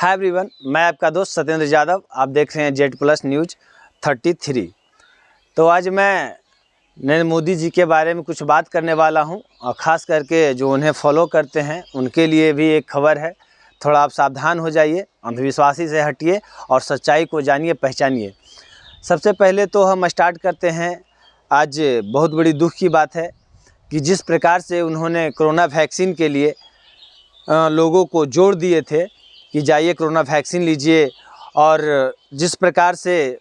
Hi everyone, मैं आपका दोस्त सत्येंद्र यादव। आप देख रहे हैं Z+ न्यूज़ 33। तो आज मैं नरेंद्र मोदी जी के बारे में कुछ बात करने वाला हूं और ख़ास करके जो उन्हें फॉलो करते हैं उनके लिए भी एक खबर है। थोड़ा आप सावधान हो जाइए, अंधविश्वासी से हटिए और सच्चाई को जानिए, पहचानिए। सबसे पहले तो हम स्टार्ट करते हैं। आज बहुत बड़ी दुख की बात है कि जिस प्रकार से उन्होंने कोरोना वैक्सीन के लिए लोगों को जोड़ दिए थे कि जाइए कोरोना वैक्सीन लीजिए, और जिस प्रकार से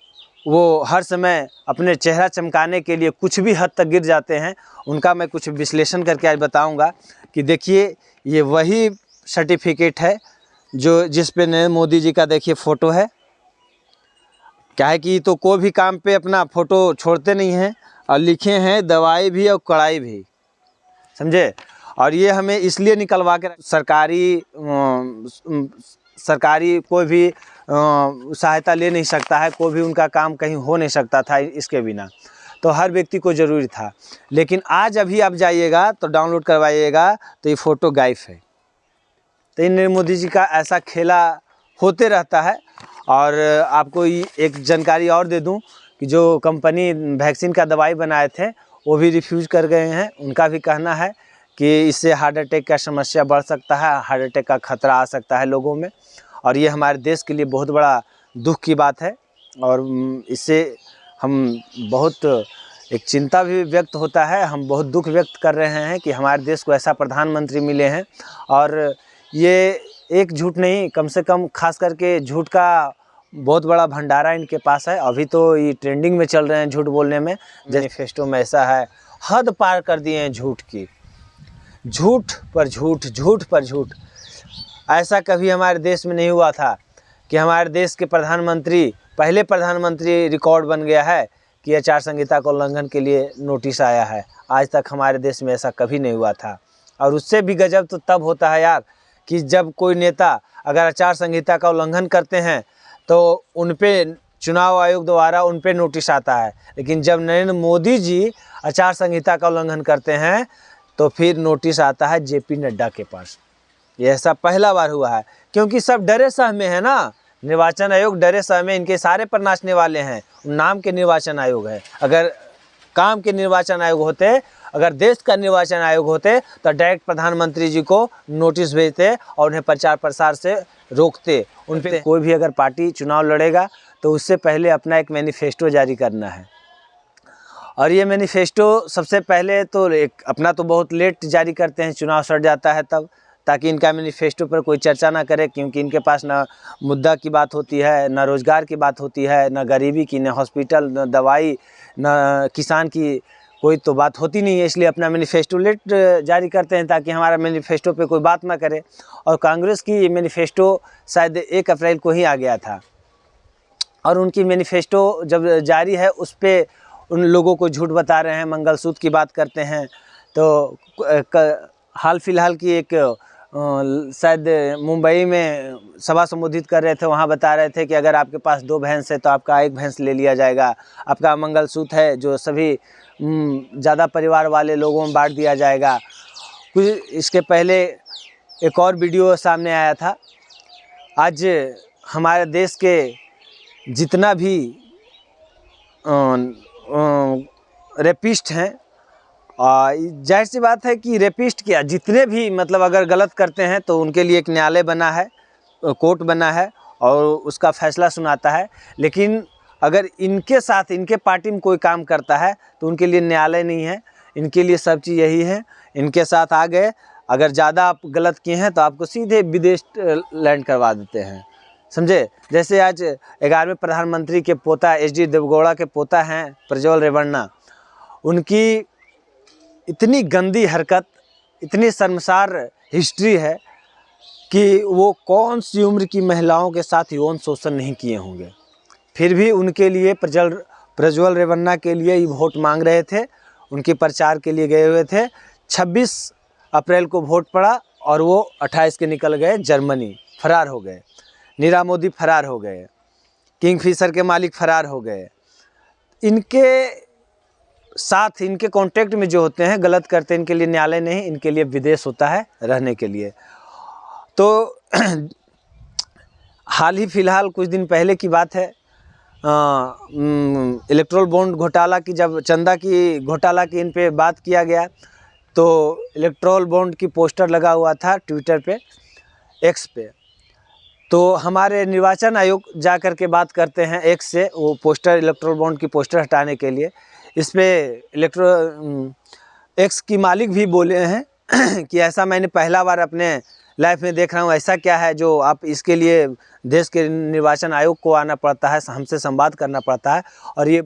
वो हर समय अपने चेहरा चमकाने के लिए कुछ भी हद तक गिर जाते हैं, उनका मैं कुछ विश्लेषण करके आज बताऊंगा कि देखिए ये वही सर्टिफिकेट है जो जिस पे नरेंद्र मोदी जी का देखिए फ़ोटो है। क्या है कि तो कोई भी काम पे अपना फ़ोटो छोड़ते नहीं हैं और लिखे हैं दवाई भी और कड़ाई भी, समझे। और ये हमें इसलिए निकलवा के सरकारी कोई भी सहायता ले नहीं सकता है, कोई भी उनका काम कहीं हो नहीं सकता था इसके बिना, तो हर व्यक्ति को ज़रूरी था। लेकिन आज अभी आप जाइएगा तो डाउनलोड करवाइएगा तो ये फ़ोटो गायब है। तो नरेंद्र मोदी जी का ऐसा खेला होते रहता है। और आपको एक जानकारी और दे दूं कि जो कंपनी वैक्सीन का दवाई बनाए थे वो भी रिफ्यूज़ कर गए हैं। उनका भी कहना है कि इससे हार्ट अटैक का समस्या बढ़ सकता है, हार्ट अटैक का खतरा आ सकता है लोगों में, और ये हमारे देश के लिए बहुत बड़ा दुख की बात है। और इससे हम बहुत एक चिंता भी व्यक्त होता है, हम बहुत दुख व्यक्त कर रहे हैं कि हमारे देश को ऐसा प्रधानमंत्री मिले हैं। और ये एक झूठ नहीं, कम से कम खास करके झूठ का बहुत बड़ा भंडारा इनके पास है। अभी तो ये ट्रेंडिंग में चल रहे हैं झूठ बोलने में। मैनिफेस्टो में ऐसा है, हद पार कर दिए हैं झूठ की, झूठ पर झूठ, झूठ पर झूठ। ऐसा कभी हमारे देश में नहीं हुआ था कि हमारे देश के प्रधानमंत्री, पहले प्रधानमंत्री रिकॉर्ड बन गया है कि आचार संहिता का उल्लंघन के लिए नोटिस आया है। आज तक हमारे देश में ऐसा कभी नहीं हुआ था। और उससे भी गजब तो तब होता है यार कि जब कोई नेता अगर आचार संहिता का उल्लंघन करते हैं तो उन पे चुनाव आयोग द्वारा उन पे नोटिस आता है। लेकिन जब नरेंद्र मोदी जी आचार संहिता का उल्लंघन करते हैं तो फिर नोटिस आता है JP नड्डा के पास। ये ऐसा पहला बार हुआ है, क्योंकि सब डरे सहमे हैं ना। निर्वाचन आयोग डरे सहमे, इनके सारे पर नाचने वाले हैं। नाम के निर्वाचन आयोग है, अगर काम के निर्वाचन आयोग होते, अगर देश का निर्वाचन आयोग होते तो डायरेक्ट प्रधानमंत्री जी को नोटिस भेजते और उन्हें प्रचार प्रसार से रोकते। उन पे कोई भी अगर पार्टी चुनाव लड़ेगा तो उससे पहले अपना एक मैनिफेस्टो जारी करना है। और ये मैनिफेस्टो सबसे पहले तो एक अपना तो बहुत लेट जारी करते हैं, चुनाव सड़ जाता है तब, ताकि इनका मैनिफेस्टो पर कोई चर्चा ना करे, क्योंकि इनके पास ना मुद्दा की बात होती है, ना रोज़गार की बात होती है, ना गरीबी की, ना हॉस्पिटल, ना दवाई, ना किसान की कोई तो बात होती नहीं है। इसलिए अपना मैनिफेस्टो लेट जारी करते हैं ताकि हमारा मैनिफेस्टो पे कोई बात ना करे। और कांग्रेस की मैनिफेस्टो शायद 1 अप्रैल को ही आ गया था, और उनकी मैनिफेस्टो जब जारी है उस पर उन लोगों को झूठ बता रहे हैं, मंगलसूत्र की बात करते हैं। तो हाल फिलहाल की एक शायद मुंबई में सभा संबोधित कर रहे थे, वहाँ बता रहे थे कि अगर आपके पास 2 भैंस है तो आपका 1 भैंस ले लिया जाएगा, आपका मंगलसूत्र है जो सभी ज़्यादा परिवार वाले लोगों में बांट दिया जाएगा। कुछ इसके पहले एक और वीडियो सामने आया था। आज हमारे देश के जितना भी रेपिस्ट हैं, जाहिर सी बात है कि रेपिस्ट क्या, जितने भी मतलब अगर गलत करते हैं तो उनके लिए एक न्यायालय बना है, कोर्ट बना है और उसका फैसला सुनाता है। लेकिन अगर इनके साथ, इनके पार्टी में कोई काम करता है तो उनके लिए न्यायालय नहीं है, इनके लिए सब चीज़ यही है। इनके साथ आ गए, अगर ज़्यादा आप गलत किए हैं तो आपको सीधे विदेश लैंड करवा देते हैं, समझे। जैसे आज 11वें प्रधानमंत्री के पोता HD देवगौड़ा के पोता हैं प्रज्वल रेवन्ना, उनकी इतनी गंदी हरकत, इतनी शर्मसार हिस्ट्री है कि वो कौन सी उम्र की महिलाओं के साथ यौन शोषण नहीं किए होंगे, फिर भी उनके लिए प्रज्वल रेवन्ना के लिए ही वोट मांग रहे थे, उनके प्रचार के लिए गए हुए थे। 26 अप्रैल को वोट पड़ा और वो 28 के निकल गए जर्मनी, फरार हो गए। नीरव मोदी फरार हो गए, किंगफिशर के मालिक फरार हो गए। इनके साथ, इनके कॉन्टेक्ट में जो होते हैं, गलत करते हैं, इनके लिए न्यायालय नहीं, इनके लिए विदेश होता है रहने के लिए। तो हाल ही फिलहाल कुछ दिन पहले की बात है, इलेक्ट्रोल बॉन्ड घोटाला की, जब चंदा की घोटाला की इन पे बात किया गया तो इलेक्ट्रोल बॉन्ड की पोस्टर लगा हुआ था ट्विटर पे, एक्स पे। तो हमारे निर्वाचन आयोग जा कर के बात करते हैं एक्स से, वो पोस्टर, इलेक्ट्रोल बॉन्ड की पोस्टर हटाने के लिए। इस पे एक्स की मालिक भी बोले हैं कि ऐसा मैंने पहला बार अपने लाइफ में देख रहा हूँ, ऐसा क्या है जो आप इसके लिए देश के निर्वाचन आयोग को आना पड़ता है, हमसे संवाद करना पड़ता है, और ये